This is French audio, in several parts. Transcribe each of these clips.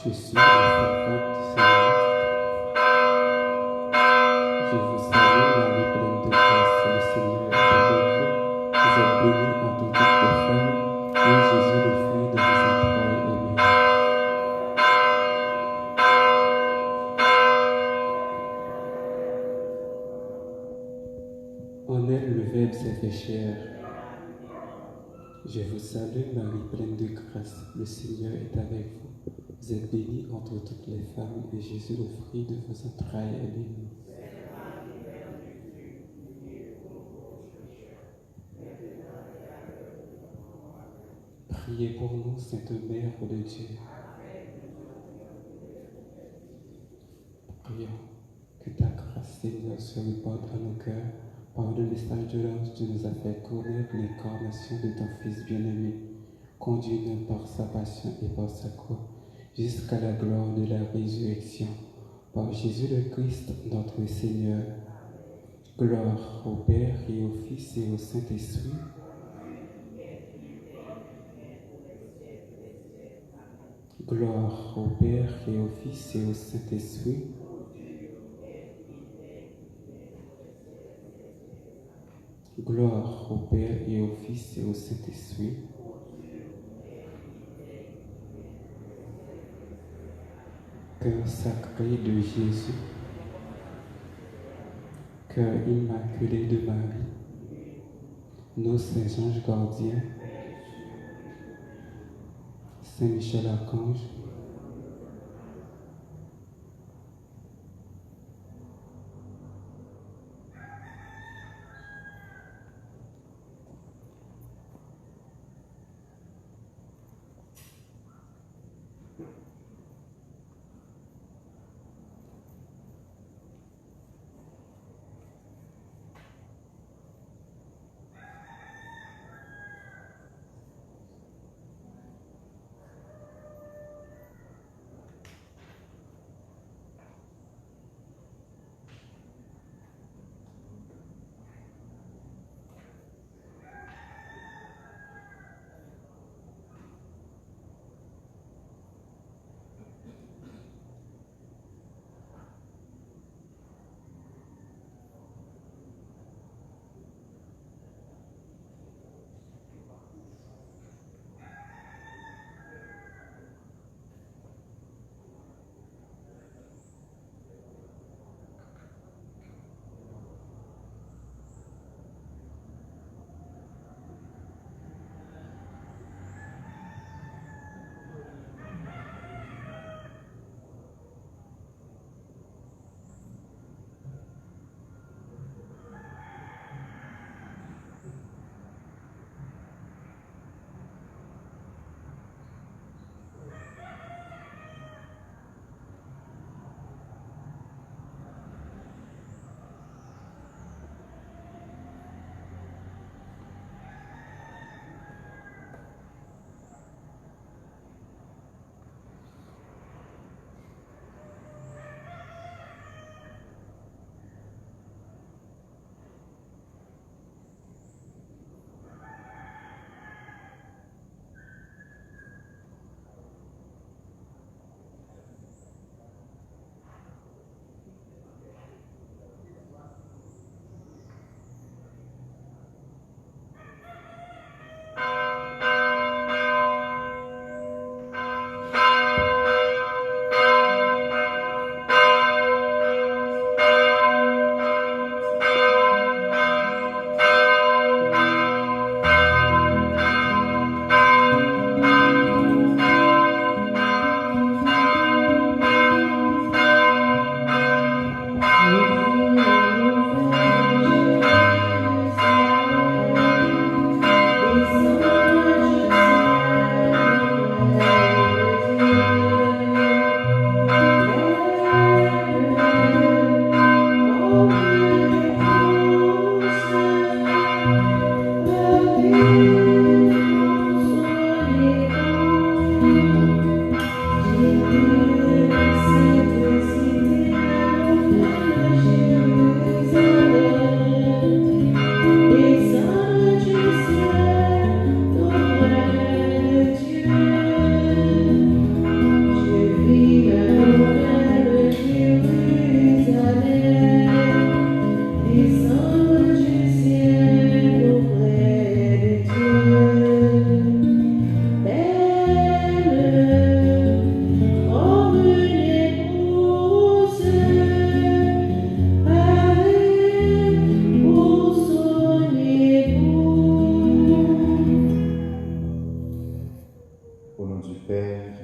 Je suis la servante du Seigneur. Je vous salue, Marie pleine de grâce, le Seigneur est avec vous. Vous êtes bénie entre toutes les femmes, et Jésus, le fruit de vos entrailles, est béni. En elle, le Verbe s'est fait chair. Je vous salue, Marie pleine de grâce, le Seigneur est avec vous. Vous êtes bénie entre toutes les femmes, et Jésus, le fruit de vos entrailles, est béni. Priez pour nous, Sainte Mère de Dieu. Prions. Que ta grâce, Seigneur, se répande à nos cœurs. Par le message de l'ange, tu nous as fait connaître l'incarnation de ton Fils bien-aimé. Conduis-nous par sa passion et par sa croix, jusqu'à la gloire de la résurrection. Par Jésus le Christ, notre Seigneur. Gloire au Père et au Fils et au Saint-Esprit. Gloire au Père et au Fils et au Saint-Esprit. Gloire au Père et au Fils et au Saint-Esprit. Cœur sacré de Jésus, cœur immaculé de Marie, nos saints anges gardiens, Saint Michel Archange,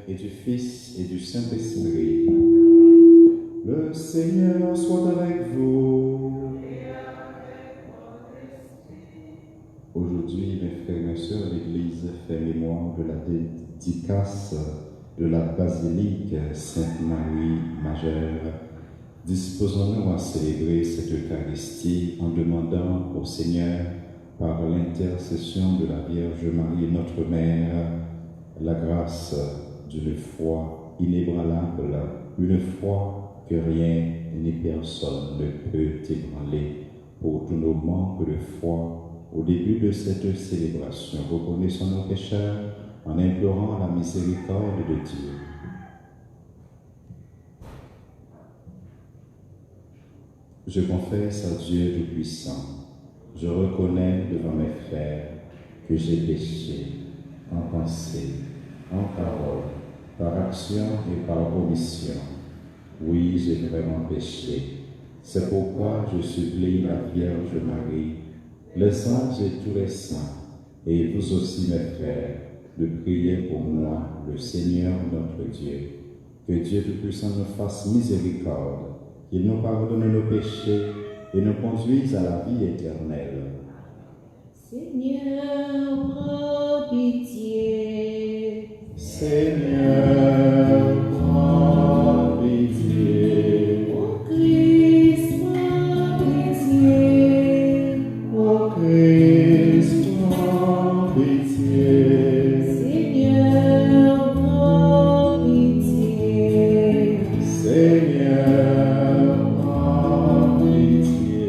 et du Fils et du Saint-Esprit. Le Seigneur soit avec vous. Aujourd'hui, mes frères et mes sœurs, l'Église fait mémoire de la dédicace de la basilique Sainte-Marie Majeure. Disposons-nous à célébrer cette Eucharistie en demandant au Seigneur, par l'intercession de la Vierge Marie, notre Mère, la grâce d'une foi inébranlable, une foi que rien ni personne ne peut ébranler. Pour tous nos manques de foi, au début de cette célébration, reconnaissons nos pécheurs en implorant la miséricorde de Dieu. Je confesse à Dieu Tout-Puissant, je reconnais devant mes frères que j'ai péché en pensée, en parole, par action et par omission. Oui, j'ai vraiment péché. C'est pourquoi je supplie la Vierge Marie, les anges et tous les saints, et vous aussi mes frères, de prier pour moi, le Seigneur notre Dieu. Que Dieu Tout-Puissant nous fasse miséricorde, qu'il nous pardonne nos péchés et nous conduise à la vie éternelle. Seigneur, prends pitié. Seigneur, prends pitié. Ô Christ, prends pitié. Ô Christ, prends pitié. Seigneur, prends pitié. Seigneur, prends pitié.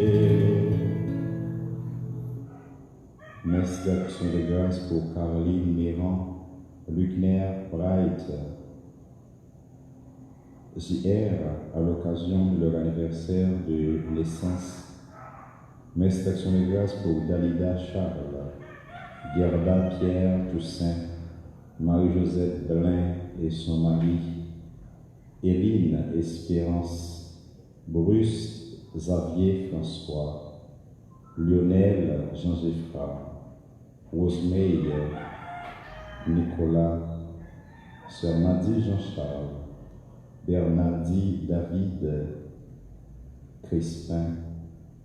Messe d'action de grâce pour Caroline Méran, Luckner Bright, JR, à l'occasion de leur anniversaire de naissance. Messe d'action de grâce pour Dalida Charles, Gerda Pierre Toussaint, Marie-Josette Blin et son mari, Éline Espérance, Bruce Xavier François, Lionel Jean-Géfra, Rosemary Nicolas, Sœur Nadie Jean-Charles, Bernardi David Crispin,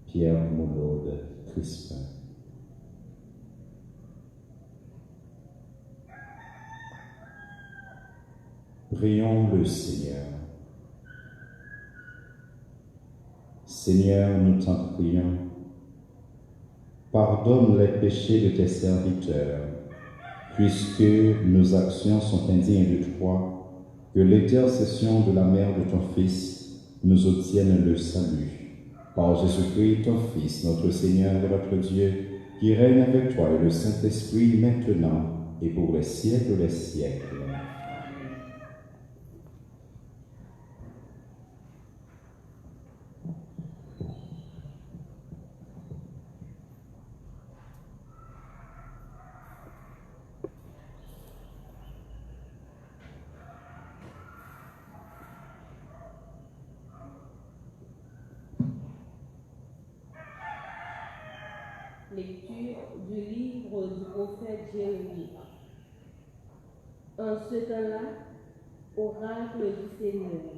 Pierre Monod Crispin. Prions le Seigneur. Seigneur, nous t'en prions, pardonne les péchés de tes serviteurs, puisque nos actions sont indignes de toi, que l'intercession de la mère de ton Fils nous obtienne le salut. Par Jésus-Christ, ton Fils, notre Seigneur et notre Dieu, qui règne avec toi et le Saint-Esprit maintenant et pour les siècles des siècles. Lecture du livre du prophète Jérémie. En ce temps-là, oracle du Seigneur,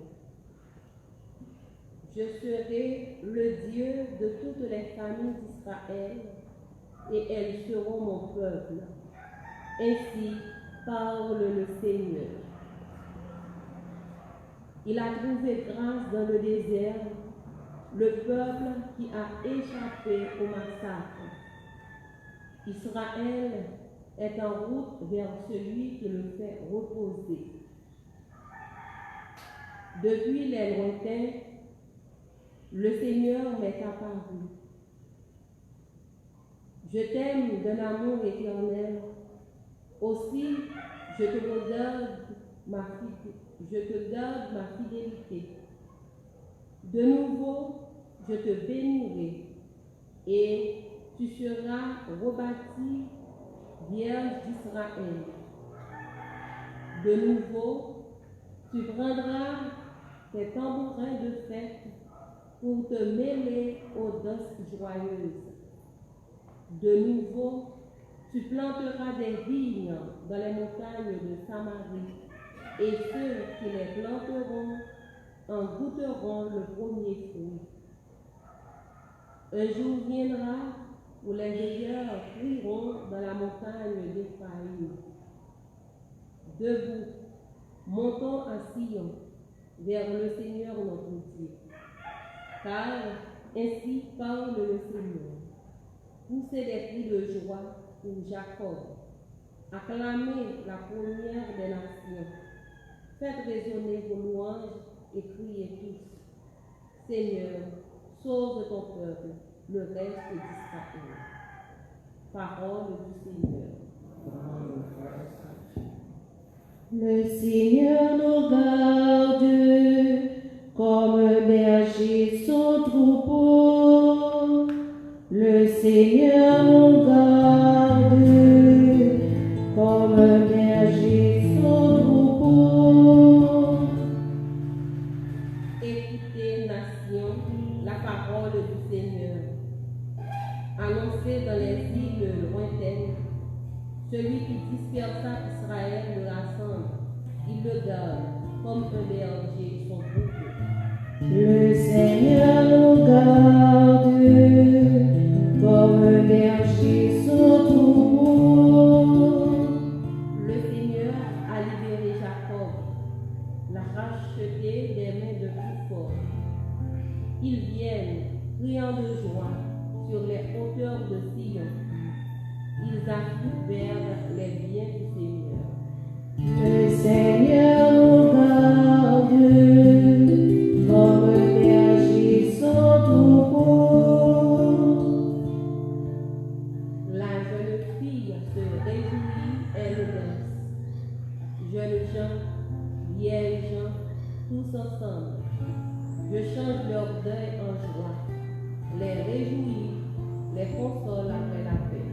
je serai le Dieu de toutes les familles d'Israël, et elles seront mon peuple. Ainsi parle le Seigneur. Il a trouvé grâce dans le désert, le peuple qui a échappé au massacre. Israël est en route vers celui qui le fait reposer. Depuis les lointains, le Seigneur m'est apparu. Je t'aime d'un amour éternel. Aussi, je te garde ma fidélité. De nouveau, je te bénirai et tu seras rebâtie, Vierge d'Israël. De nouveau, tu prendras tes tambourins de fête pour te mêler aux danses joyeuses. De nouveau, tu planteras des vignes dans les montagnes de Samarie et ceux qui les planteront en goûteront le premier fruit. Un jour viendra où les veilleurs crieront dans la montagne d'Éphraïm. Debout, montons à Sion, vers le Seigneur notre Dieu. Car ainsi parle le Seigneur. Poussez des cris de joie pour Jacob. Acclamez la première des nations. Faites résonner vos louanges et criez tous. Seigneur, sauve ton peuple, le reste d'Israël. Parole du Seigneur. Le Seigneur nous garde comme berger son troupeau. Le Seigneur nous garde comme berger son troupeau. Écoutez, nation, la parole du Seigneur. Annoncez dans les îles lointaines. Celui qui dispersa Israël le rassemble. Il le garde comme un berger son troupeau. Le Seigneur nous garde comme un berger son troupeau. Le Seigneur a libéré Jacob, l'a racheté des mains de plus fort. Ils viennent, criant de joie, sur les hauteurs de Sion. Ils affluent vers les biens du Seigneur. Le Seigneur nous garde comme un berger son troupeau. La jeune fille se réjouit, elle danse. Jeunes gens, vieilles gens, tous ensemble. Je change leur deuil en joie, les réjouis, les console après la paix.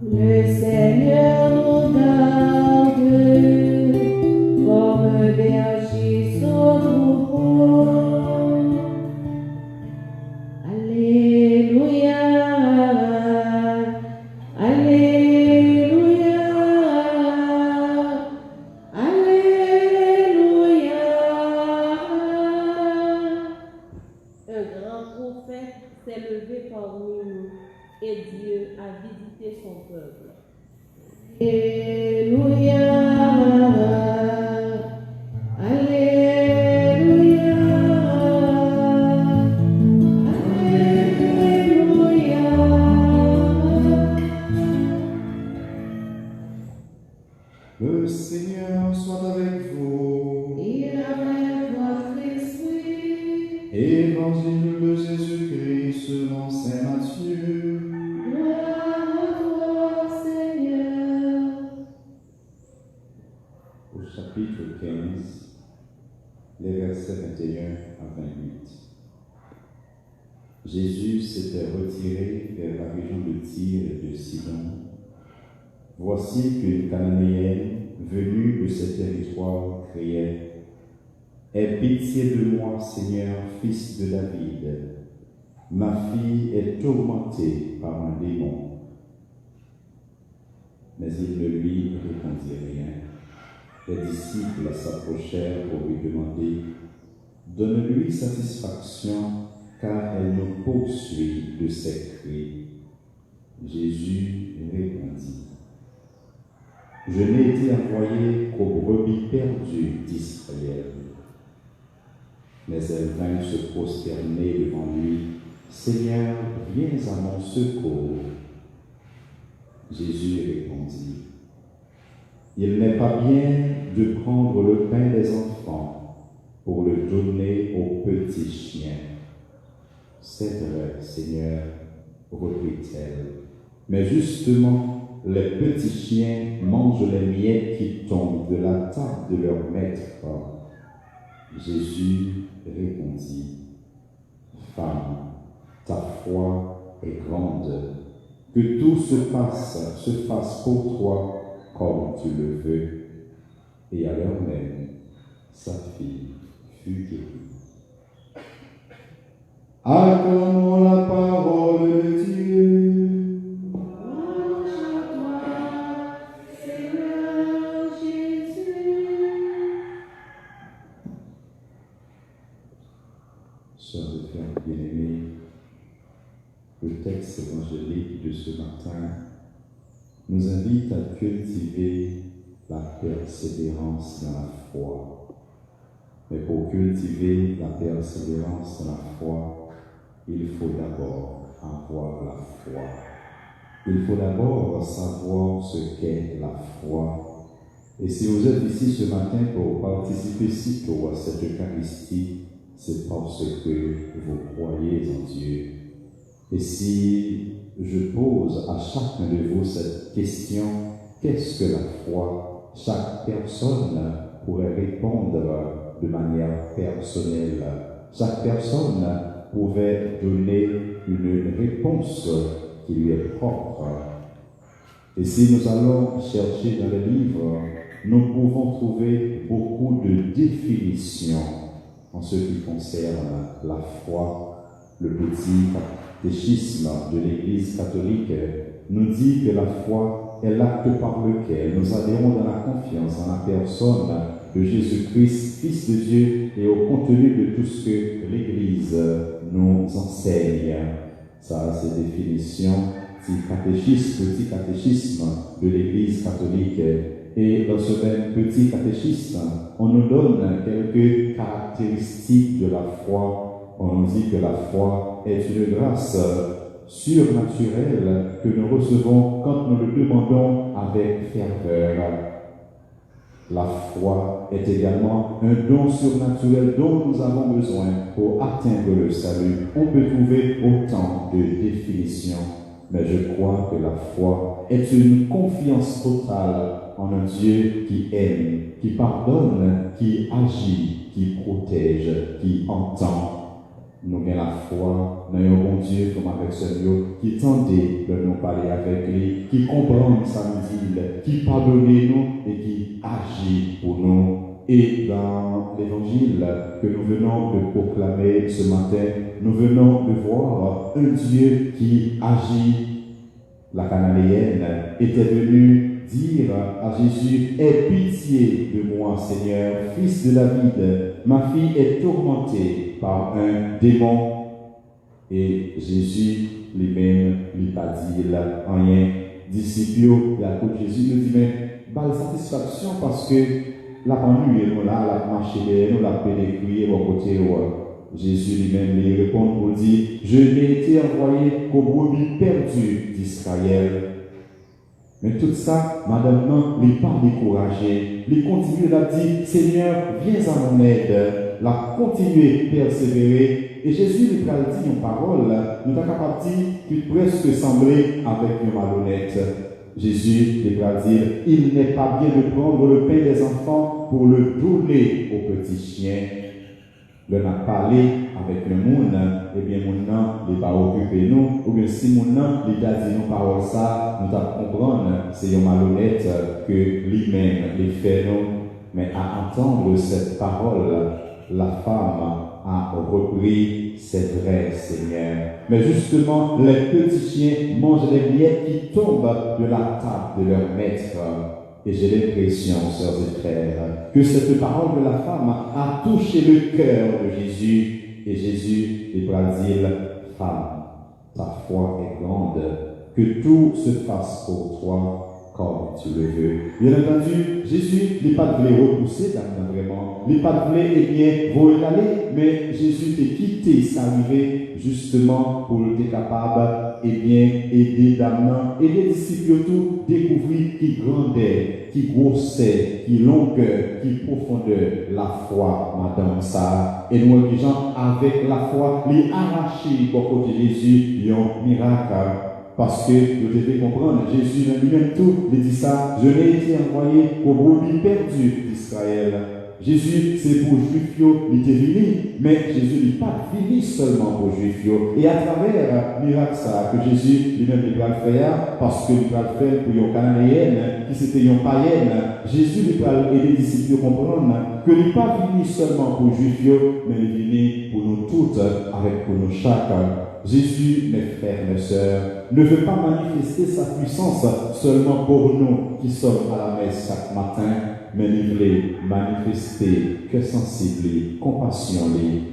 Le Seigneur nous garde comme un berger son troupeau. Alléluia, Alléluia, Alléluia. Un grand prophète s'est levé parmi nous et Dieu a visité son peuple. Alléluia, Alléluia, Alléluia. Le Seigneur soit avec vous. Et avec votre esprit, Évangile de Jésus-Christ selon saint Matthieu. gloire à toi, Seigneur. Au chapitre 15, les versets 21 à 28. Jésus s'était retiré vers la région de Tyr et de Sidon. Voici qu'une Cananéenne venue de ce territoire criait « Aie pitié de moi, Seigneur, fils de David. Ma fille est tourmentée par un démon. » Mais il ne lui répondit rien. Les disciples s'approchèrent pour lui demander « Donne-lui satisfaction, car elle nous poursuit de ses cris. » Jésus répondit « Je n'ai été envoyé qu'aux brebis perdues d'Israël. » Mais elle vint se prosterner devant lui. « Seigneur, viens à mon secours. » Jésus répondit « Il n'est pas bien de prendre le pain des enfants pour le donner aux petits chiens. » « C'est vrai, Seigneur, reprit-elle, mais justement, les petits chiens mangent les miettes qui tombent de la table de leur maître. » Jésus répondit, « Femme, ta foi est grande, que tout se fasse pour toi comme tu le veux. » Et à l'heure même, sa fille fut guérie. Acclamons la parole de Dieu. Louange à toi, Seigneur Jésus. Sœurs et frères bien-aimés, le texte évangélique de ce matin nous invite à cultiver la persévérance dans la foi. Mais pour cultiver la persévérance dans la foi, il faut d'abord avoir la foi. Il faut d'abord savoir ce qu'est la foi. Et si vous êtes ici ce matin pour participer sitôt à cette Eucharistie, c'est parce que vous croyez en Dieu. Et si je pose à chacun de vous cette question, qu'est-ce que la foi? Chaque personne pourrait répondre de manière personnelle. Chaque personne pouvait donner une réponse qui lui est propre. Et si nous allons chercher dans les livres, nous pouvons trouver beaucoup de définitions en ce qui concerne la foi. Le petit catéchisme de l'Église catholique nous dit que la foi est l'acte par lequel nous adhérons dans la confiance en la personne de Jésus-Christ, Fils de Dieu, et au contenu de tout ce que l'Église nous enseigne. Ça, c'est définition, petit catéchisme de l'Église catholique. Et dans ce même petit catéchisme, on nous donne quelques caractéristiques de la foi. On nous dit que la foi est une grâce surnaturelle que nous recevons quand nous le demandons avec ferveur. La foi est également un don surnaturel dont nous avons besoin pour atteindre le salut. On peut trouver autant de définitions, mais je crois que la foi est une confiance totale en un Dieu qui aime, qui pardonne, qui agit, qui protège, qui entend. Nous avons la foi dans un bon Dieu comme avec ce Dieu qui tendait de nous parler avec lui, qui comprend sa dit, qui pardonne nous et qui agit pour nous. Et dans l'évangile que nous venons de proclamer ce matin, nous venons de voir un Dieu qui agit. La Cananéenne était venue dire à Jésus: aie pitié de moi, Seigneur, fils de David, ma fille est tourmentée par un démon. Et Jésus lui-même lui pas dit rien. Disciple, il a écouté Jésus, lui dit: mais balle satisfaction parce que la pendule est là, la marché nous, la pédécrier au côté. Jésus lui-même lui répond pour dire: je n'ai été envoyé qu'aux brebis perdues d'Israël. Mais tout ça, madame, non, n'est pas découragé. Il continue à dire: Seigneur, viens à mon aide. La continuer, persévérer. Et Jésus lui a dit une parole, nous sommes capables de dire qu'il presque semblait avec une malhonnête. Jésus lui a dit: il n'est pas bien de prendre le pain des enfants pour le donner aux petits chiens. Le n'a parlé avec le monde, et bien mon nom n'est pas occupé nous, ou bien si mon nom il a dit nos paroles ça, nous devons comprendre, c'est un malhonnête que lui-même les fait nous. Mais à entendre cette parole, la femme a repris: c'est vrai, Seigneur. Mais justement, les petits chiens mangent les miettes qui tombent de la table de leur maître. Et j'ai l'impression, sœurs et frères, que cette parole de la femme a touché le cœur de Jésus. Et Jésus lui a dit: femme, ta foi est grande, que tout se fasse pour toi comme tu le veux. Bien entendu, Jésus n'est pas voulu repousser Damnan vraiment. Il n'est pas voulu, voler l'aller, mais Jésus t'a quitté sa arrivée justement pour être capable, aider Damnan et les disciples tout découvrir qui grandait, qui grossait, qui longueur, qui profondeur la foi, madame ça. Et nous, les gens, avec la foi, les arracher beaucoup de Jésus, un miracle. Parce que vous devez comprendre, Jésus lui-même tout, il dit ça: je n'ai été envoyé qu'aux brebis perdues d'Israël. Jésus, c'est pour Juifs, il était venu, mais Jésus n'est pas venu seulement pour Juifs. Et à travers le miracle ça, que Jésus lui-même il va le faire, parce que il va le faire pour une Cananéenne, qui c'était une païenne, Jésus lui va aider les disciples à comprendre que il n'est pas venu seulement pour Juifs, mais il est venu pour nous toutes, avec pour nous chacun. Jésus, mes frères, mes sœurs, ne veut pas manifester sa puissance seulement pour nous qui sommes à la messe chaque matin, mais il voulait manifester que sensible, compassion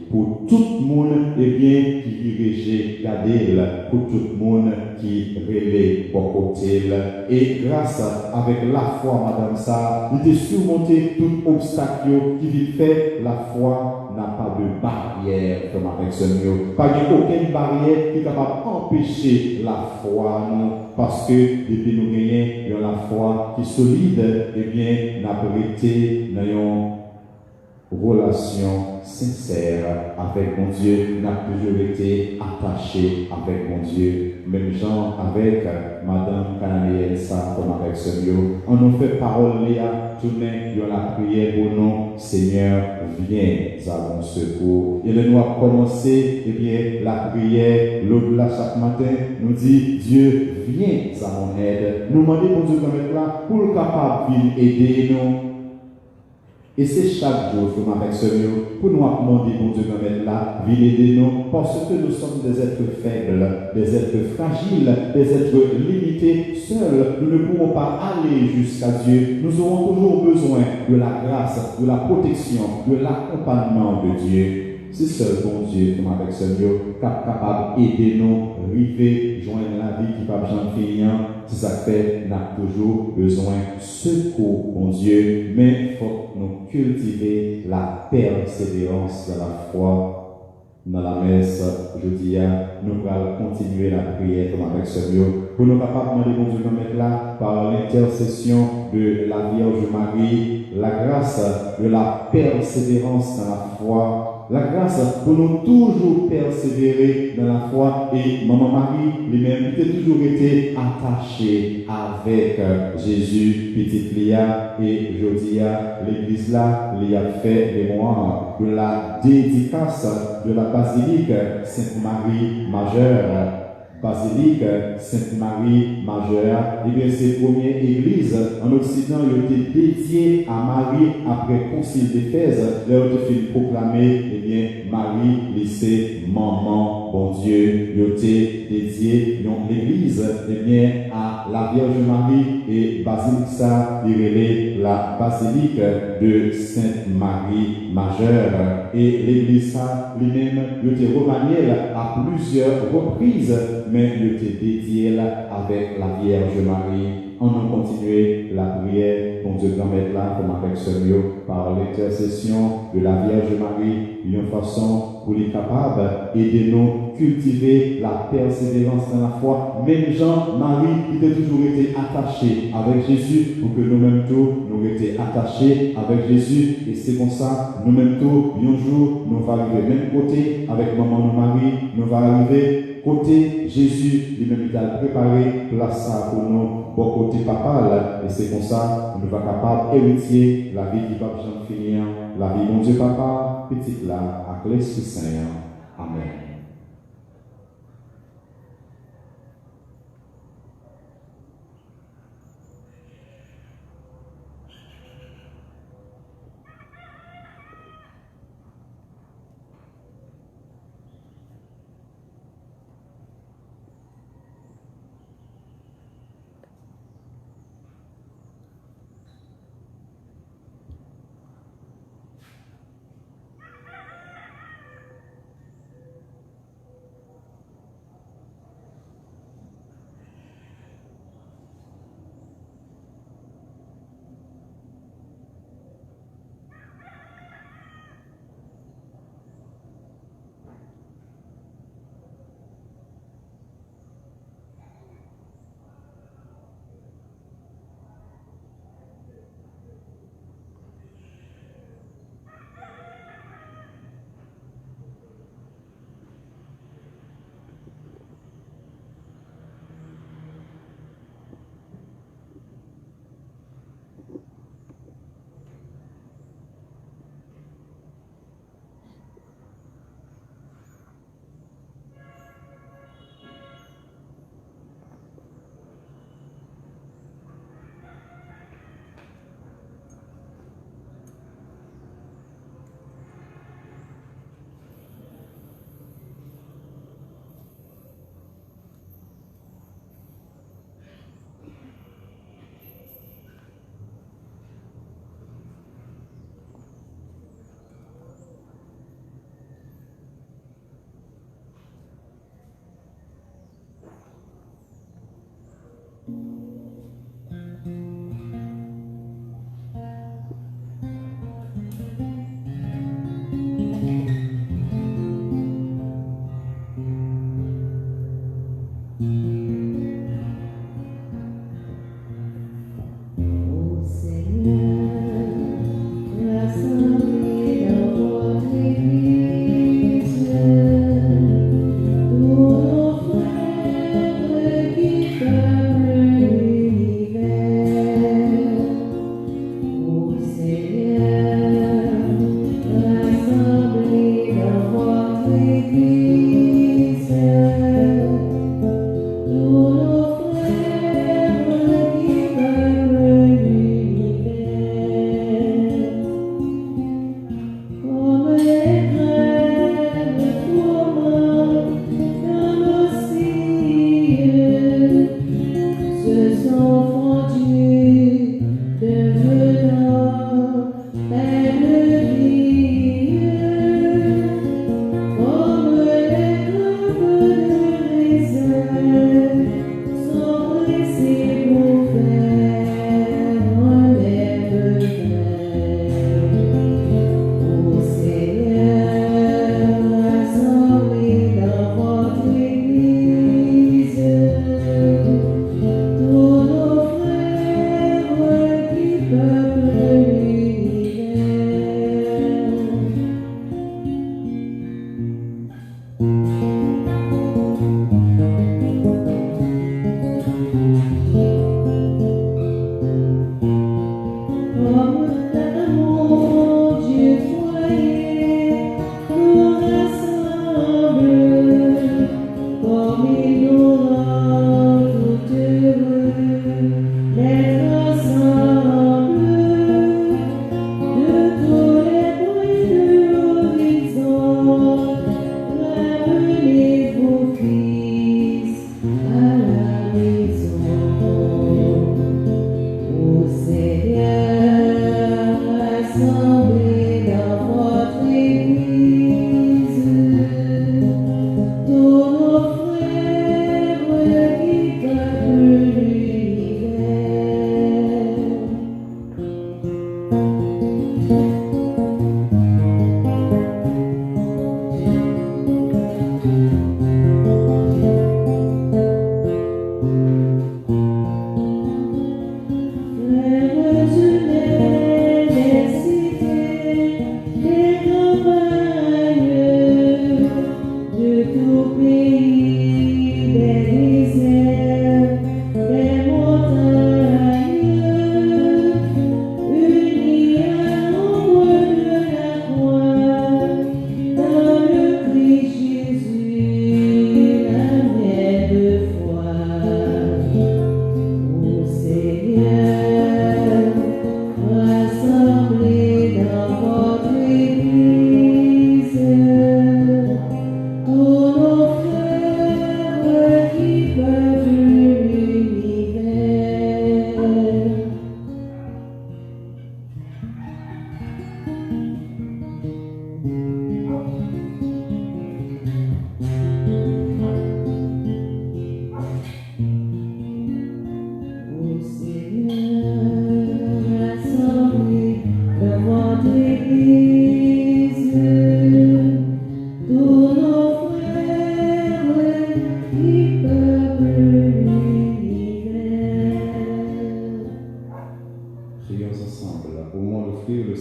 pour tout le monde qui dirige garder pour tout le monde qui relève pour côté. Et grâce avec la foi, madame ça, il a surmonté tout obstacle qui fait la foi n'a pas de barrière comme avec ce mot. Pas aucune barrière qui est capable d'empêcher la foi, non. Parce que depuis nous gagnons la foi qui est solide, n'a pas été dans une relation sincère avec mon Dieu, n'a toujours été attaché avec mon Dieu. Même gens avec Madame Cananéenne, ça, comme avec ce mot. On nous fait parole, Léa, tourner dans la prière pour nous. Seigneur, viens à mon secours. Et nous avons commencé, la prière, l'au-delà chaque matin, nous dit, Dieu, viens à mon aide. Nous demandons pour Dieu comme là, pour le capable de aider nous. Et c'est chaque jour, avec ce mot, pour nous demander pour Dieu comme là, viens aider nous, parce que nous sommes des êtres faibles, des êtres fragiles, des êtres limités. Seuls, nous ne pourrons pas aller jusqu'à Dieu. Nous aurons toujours besoin de la grâce, de la protection, de l'accompagnement de Dieu. C'est seul bon Dieu, comme avec ce mot, capable d'aider nous, arriver, joindre la vie qui va bien finir. Si ça fait, on a toujours besoin de secours, bon Dieu, mais il faut que nous cultiver la persévérance de la foi. Dans la messe, je dis, nous allons continuer la prière comme avec ce mot. Pour nous capables de demander, bon Dieu, de mettre là, par l'intercession de la Vierge Marie, la grâce de la persévérance dans la foi. La grâce pour nous toujours persévérer dans la foi. Et Maman Marie, lui-même, a toujours été attachée avec Jésus, petite Lia. Et je dis, l'église là, il a fait mémoire de la dédicace de la basilique Sainte-Marie Majeure. Basilique Sainte-Marie Majeure, et bien ces premières églises en Occident ont été dédiées à Marie après le concile d'Éphèse. Là, ont été proclamé, et bien Marie, lycée, maman, bon Dieu, ont été dédiées dans l'église, et bien à la Vierge Marie et basilique ça, il la basilique de Sainte-Marie Majeure. Et l'église ça, lui-même, il a été remanié à plusieurs reprises, mais il était dédié avec la Vierge Marie. On a continué la prière, pour Dieu grand-mère là, comme avec ce mot, par l'intercession de la Vierge Marie, une façon pour les capables aider nous cultiver la persévérance dans la foi. Même Jean-Marie, il a toujours été attaché avec Jésus, pour que nous-mêmes tous, nous étions attachés avec Jésus. Et c'est comme ça, nous-mêmes tous, un jour, nous allons arriver même côté avec maman Marie, nous allons arriver côté Jésus, lui-même il a préparé place pour nous, bon côté papa là, et c'est comme ça nous va capable héritier la vie qui va bien finir, la vie mon Dieu papa, petite là, avec l'Esprit Saint. Amen.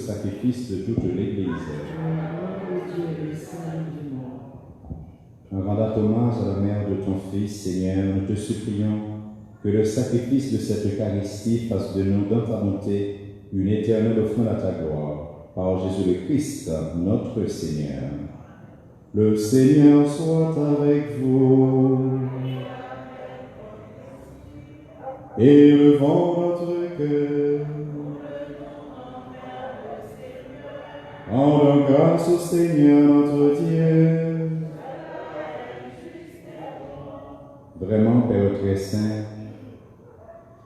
sacrifice de toute l'Église. En rendant hommage à la mère de ton Fils, Seigneur, nous te supplions que le sacrifice de cette Eucharistie fasse de nous, dans ta bonté, une éternelle offrande à ta gloire, par Jésus le Christ, notre Seigneur. Le Seigneur soit avec vous. Élevons notre cœur. Rendons grâce au Seigneur notre Dieu. Vraiment, Père très saint,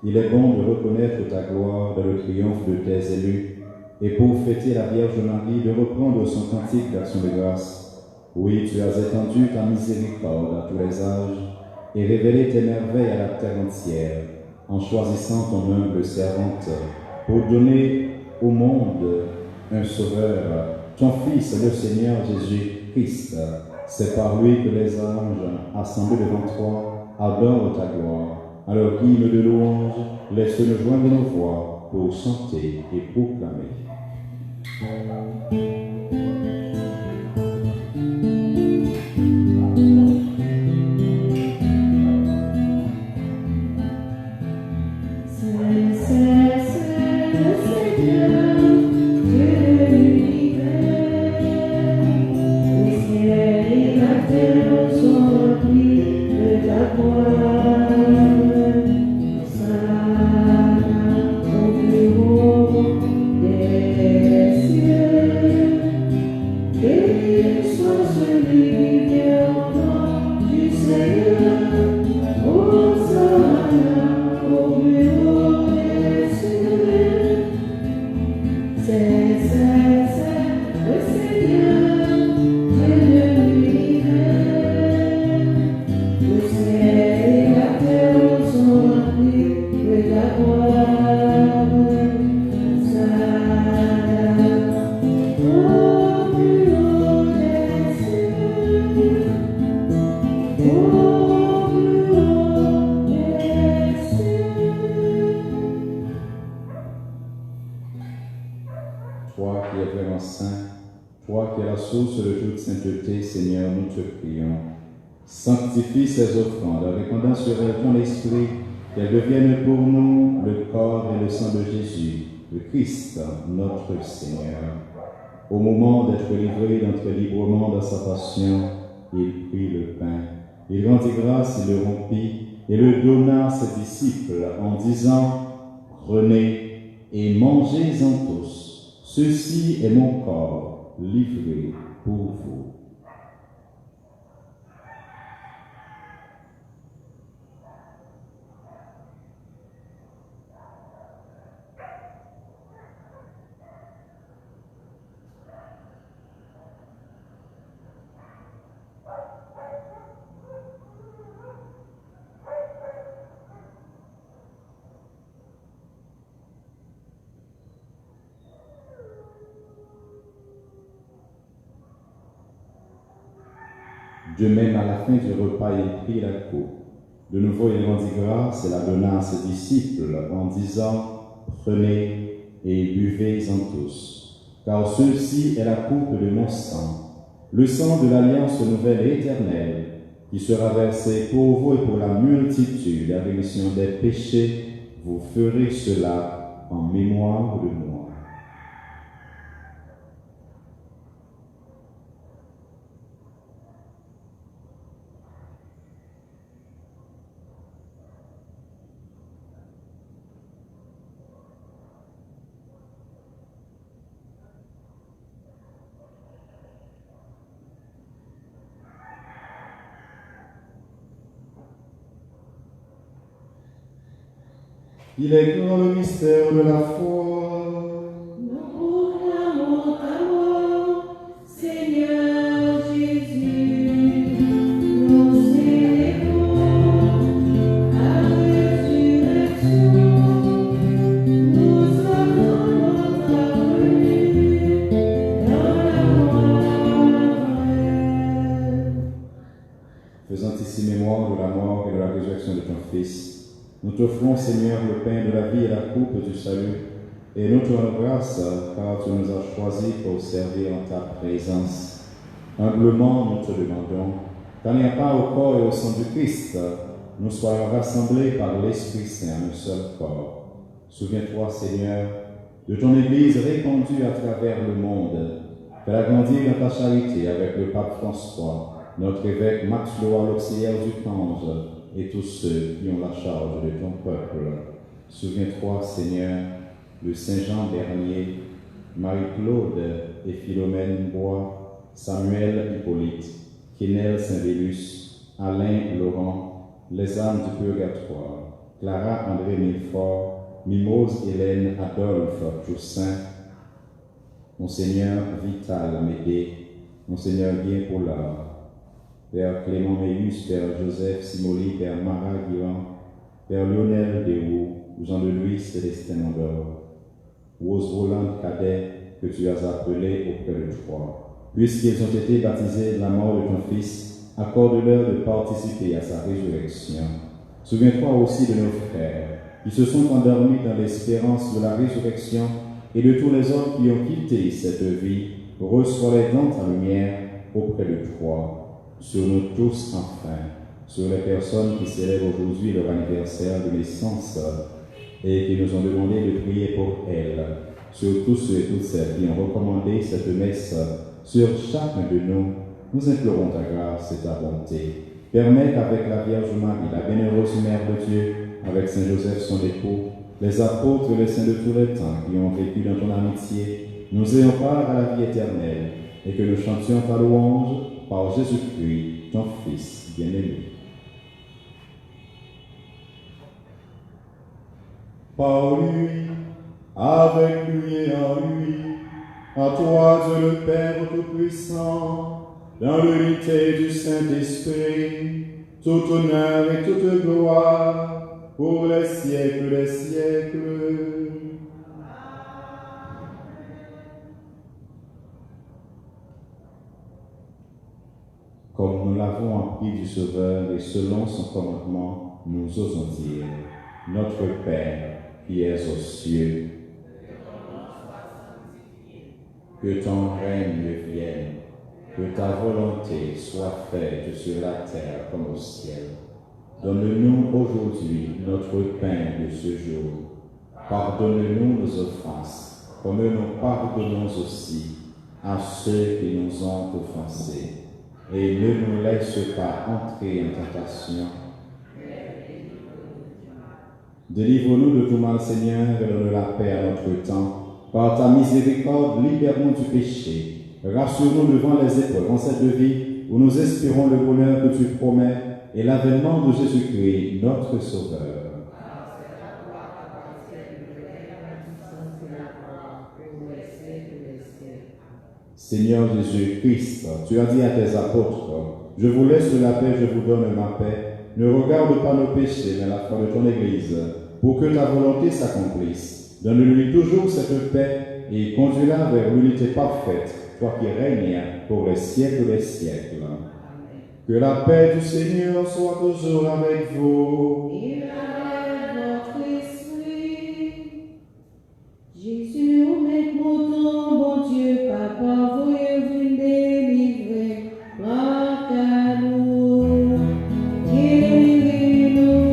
il est bon de reconnaître ta gloire dans le triomphe de tes élus, et pour fêter la Vierge Marie, de reprendre son cantique d'action de grâce. Oui, tu as étendu ta miséricorde à tous les âges, et révélé tes merveilles à la terre entière, en choisissant ton humble servante, pour donner au monde un sauveur, ton Fils, le Seigneur Jésus-Christ. C'est par lui que les anges, assemblés devant toi, adorent ta gloire. Alors, hymne de louange, laisse-nous joindre nos voix pour chanter et proclamer. Toi qui es vraiment saint, toi qui es la source de toute sainteté, Seigneur, nous te prions. Sanctifie ces offrandes, répandant sur elles ton esprit, qu'elles deviennent pour nous le corps et le sang de Jésus, le Christ, notre Seigneur. Au moment d'être livré, d'entrer librement dans sa passion, il prit le pain. Il rendit grâce, il le rompit et le donna à ses disciples en disant « Prenez et mangez-en tous. Ceci est mon corps livré pour vous. » De même, à la fin du repas, il prit la coupe. De nouveau, il rendit grâce et la donna à ses disciples en disant « Prenez et buvez-en tous, car ceci est la coupe de mon sang, le sang de l'alliance nouvelle et éternelle, qui sera versé pour vous et pour la multitude à la rémission des péchés. Vous ferez cela en mémoire de moi. » Il est grand le mystère de la foi. Nous proclamons ta mort, Seigneur Jésus. Nous célébrons ta résurrection. Nous attendons ta venue dans la gloire. Faisant ici mémoire de la mort et de la résurrection de ton Fils, nous t'offrons, Seigneur, le pain de la vie et la coupe du salut, et nous te rendons grâce, car tu nous as choisis pour servir en ta présence. Humblement, nous te demandons, qu'en ayant part au corps et au sang du Christ, nous soyons rassemblés par l'Esprit Saint en un seul corps. Souviens-toi, Seigneur, de ton Église répandue à travers le monde. Fais-la grandir dans ta charité avec le pape François, notre évêque Max Loa, l'auxiliaire du Cange, et tous ceux qui ont la charge de ton peuple. Souviens-toi, Seigneur, de Saint Jean Bernier, Marie-Claude et Philomène Bois, Samuel Hippolyte, Kénel Saint-Vélus, Alain Laurent, les âmes du purgatoire, Clara André Milfort, Mimose Hélène Adolphe Toussaint, Monseigneur Vital Amédée, Monseigneur Guy Pollard, Père Clément Méus, Père Joseph Simoli, Père Mara Guiran, Père Lionel Déroux, Jean de Louis Célestin Mandor, Rose Roland Cadet, que tu as appelé auprès de toi. Puisqu'ils ont été baptisés de la mort de ton Fils, accorde-leur de participer à sa résurrection. Souviens-toi aussi de nos frères, qui se sont endormis dans l'espérance de la résurrection et de tous les hommes qui ont quitté cette vie, reçois-les dans ta lumière auprès de toi. Sur nous tous, enfin, sur les personnes qui célèbrent aujourd'hui leur anniversaire de naissance et qui nous ont demandé de prier pour elles, sur tous ceux et toutes celles qui ont recommandé cette messe, sur chacun de nous, nous implorons ta grâce et ta bonté. Permets qu'avec la Vierge Marie, la bienheureuse Mère de Dieu, avec Saint Joseph son époux, les apôtres et les saints de tous les temps qui ont vécu dans ton amitié, nous ayons part à la vie éternelle et que nous chantions ta louange par Jésus-Christ, ton Fils bien-aimé. Par lui, avec lui et en lui, à toi Dieu le Père Tout-Puissant, dans l'unité du Saint-Esprit, tout honneur et toute gloire, pour les siècles des siècles. Comme nous l'avons appris du Sauveur et selon son commandement, nous osons dire, Notre Père, qui es aux cieux, que ton règne vienne, que ta volonté soit faite sur la terre comme au ciel. Donne-nous aujourd'hui notre pain de ce jour. Pardonne-nous nos offenses, comme nous pardonnons aussi à ceux qui nous ont offensés. Et ne nous laisse pas entrer en tentation. Délivre-nous de tout mal, Seigneur, et donne la paix à notre temps. Par ta miséricorde, libère-nous du péché. Rassure-nous devant les épreuves en cette vie, où nous espérons le bonheur que tu promets et l'avènement de Jésus-Christ, notre Sauveur. Seigneur Jésus-Christ, tu as dit à tes apôtres, je vous laisse la paix, je vous donne ma paix. Ne regarde pas nos péchés, mais la foi de ton Église, pour que ta volonté s'accomplisse. Donne-lui toujours cette paix et conduis-la vers l'unité parfaite, toi qui règnes pour les siècles des siècles. Que la paix du Seigneur soit toujours avec vous. Et avec votre esprit. Jésus, au maître mouton, bon Dieu, Papa, voyez-vous délivrer, grâce à nous, guéris-nous,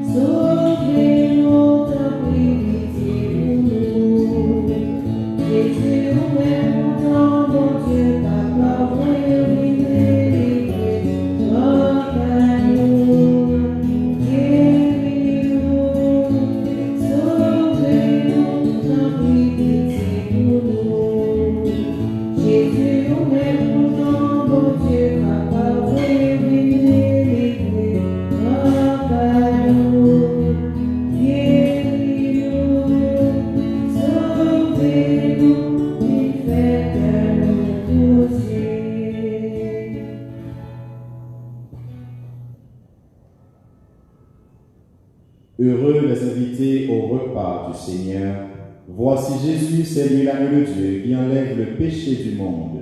sauvez-nous, ta pitié pour nous. Jésus, au maître mouton, bon Dieu, Papa, voyez-vous délivrer, grâce à nous, guéris-nous, sauvez-nous, ta pitié pour nous. Jésus, au maître mouton, bon Dieu, Papa, voyez-vous délivrer, grâce à nous, guéris-nous, sauvez-nous, du fait de nos péchés. Heureux les invités au repas du Seigneur. Voici Jésus, c'est lui l'agneau de Dieu qui enlève le péché du monde.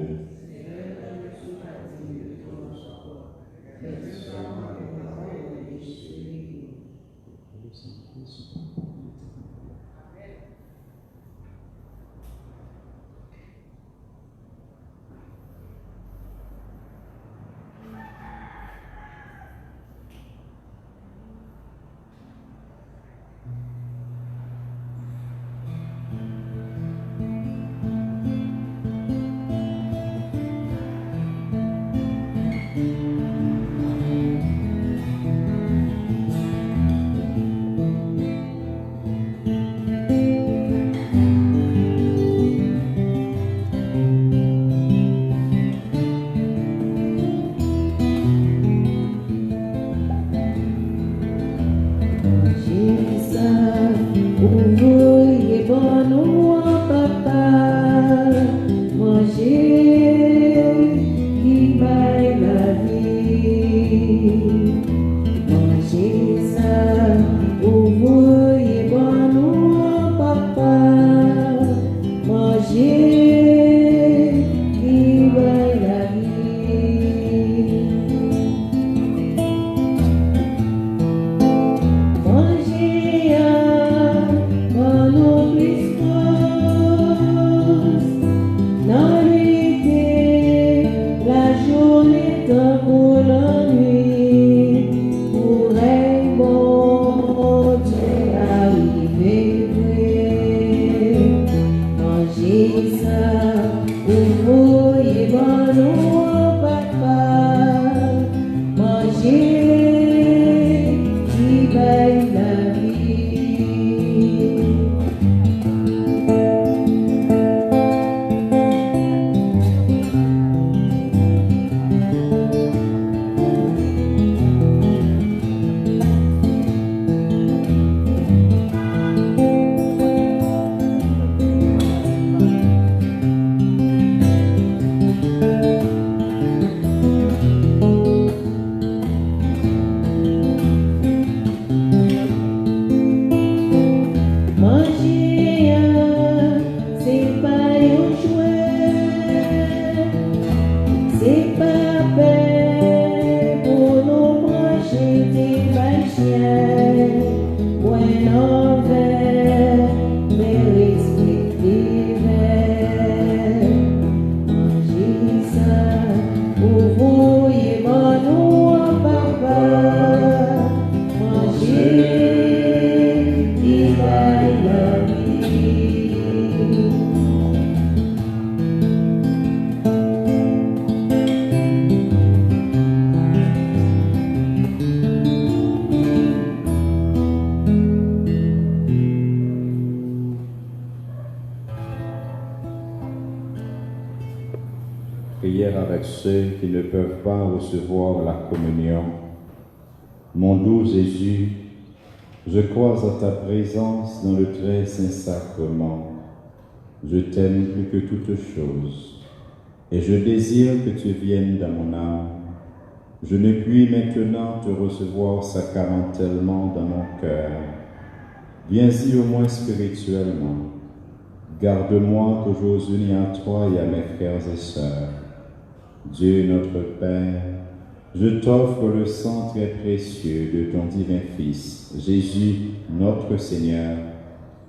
Magia, quando Cristo Prière avec ceux qui ne peuvent pas recevoir la communion. Mon doux Jésus, je crois à ta présence dans le très saint sacrement. Je t'aime plus que toute chose, et je désire que tu viennes dans mon âme. Je ne puis maintenant te recevoir sacramentellement dans mon cœur. Viens-y au moins spirituellement. Garde-moi toujours uni à toi et à mes frères et sœurs. Dieu notre Père, je t'offre le sang très précieux de ton divin Fils, Jésus notre Seigneur,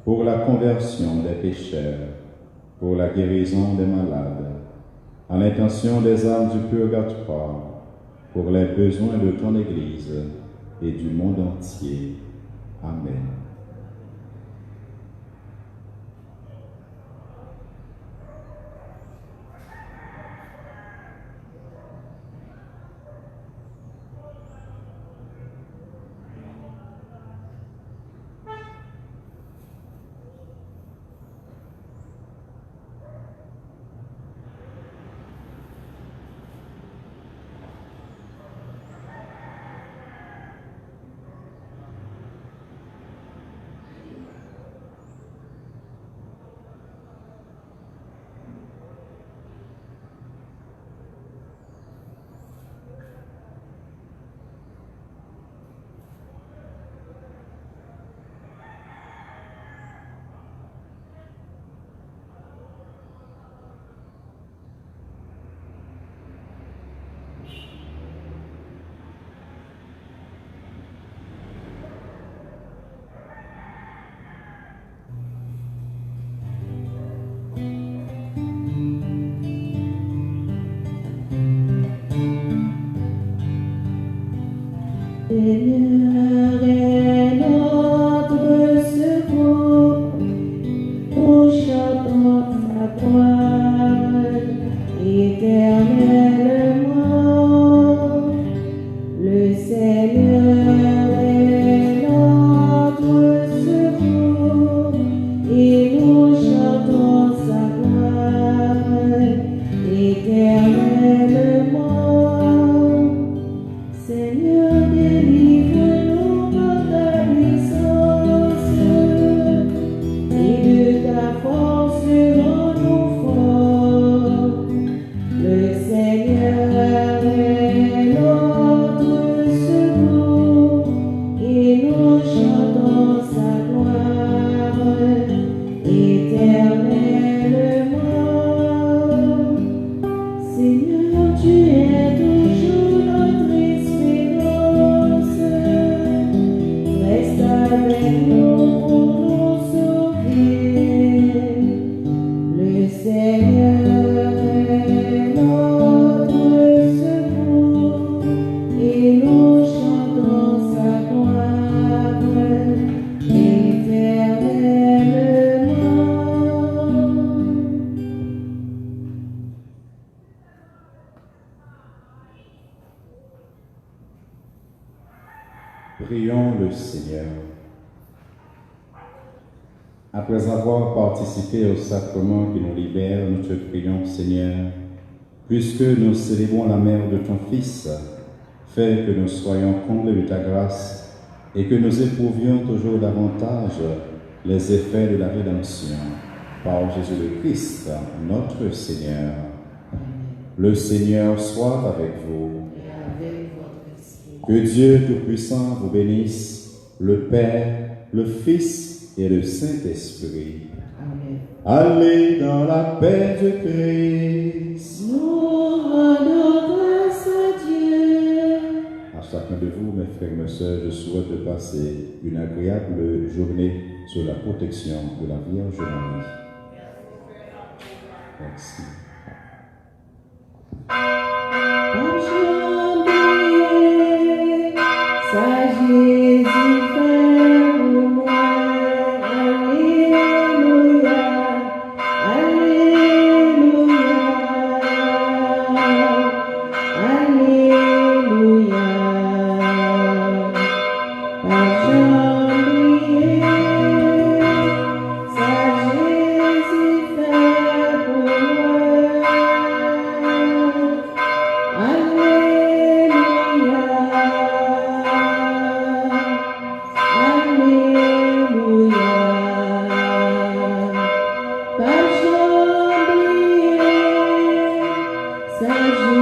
pour la conversion des pécheurs, pour la guérison des malades, à l'intention des âmes du purgatoire, pour les besoins de ton Église et du monde entier. Amen. Seigneur est notre secours, nous chantons ta gloire éternellement. Le Seigneur est notre secours et nous chantons sa gloire éternellement. Seigneur, délivre-nous par ta puissance et de ta force rends-nous forts. Le Seigneur est notre secours et nous chantons sa gloire éternellement. Seigneur, tu es toujours notre espérance. Reste avec nous pour nous sauver. Le Seigneur est notre secours et nous chantons sa gloire éternellement. Prions le Seigneur. Après avoir participé au sacrement qui nous libère, nous te prions, Seigneur, puisque nous célébrons la mère de ton Fils, fais que nous soyons comblés de ta grâce et que nous éprouvions toujours davantage les effets de la rédemption. Par Jésus le Christ, notre Seigneur. Le Seigneur soit avec vous. Et avec votre esprit. Que Dieu Tout-Puissant vous bénisse, le Père, le Fils et le Saint-Esprit. Amen. Allez dans la paix de Christ. Nous rendons grâce à Dieu. À chacun de vous, mes frères et mes sœurs, je souhaite de passer une agréable journée sous la protection de la Vierge Marie. Merci. Enjambé, ça Jésus fait pour moi. Alléluia, Alléluia, Alléluia. Enjambé, ça Jésus fait pour moi. Sagesse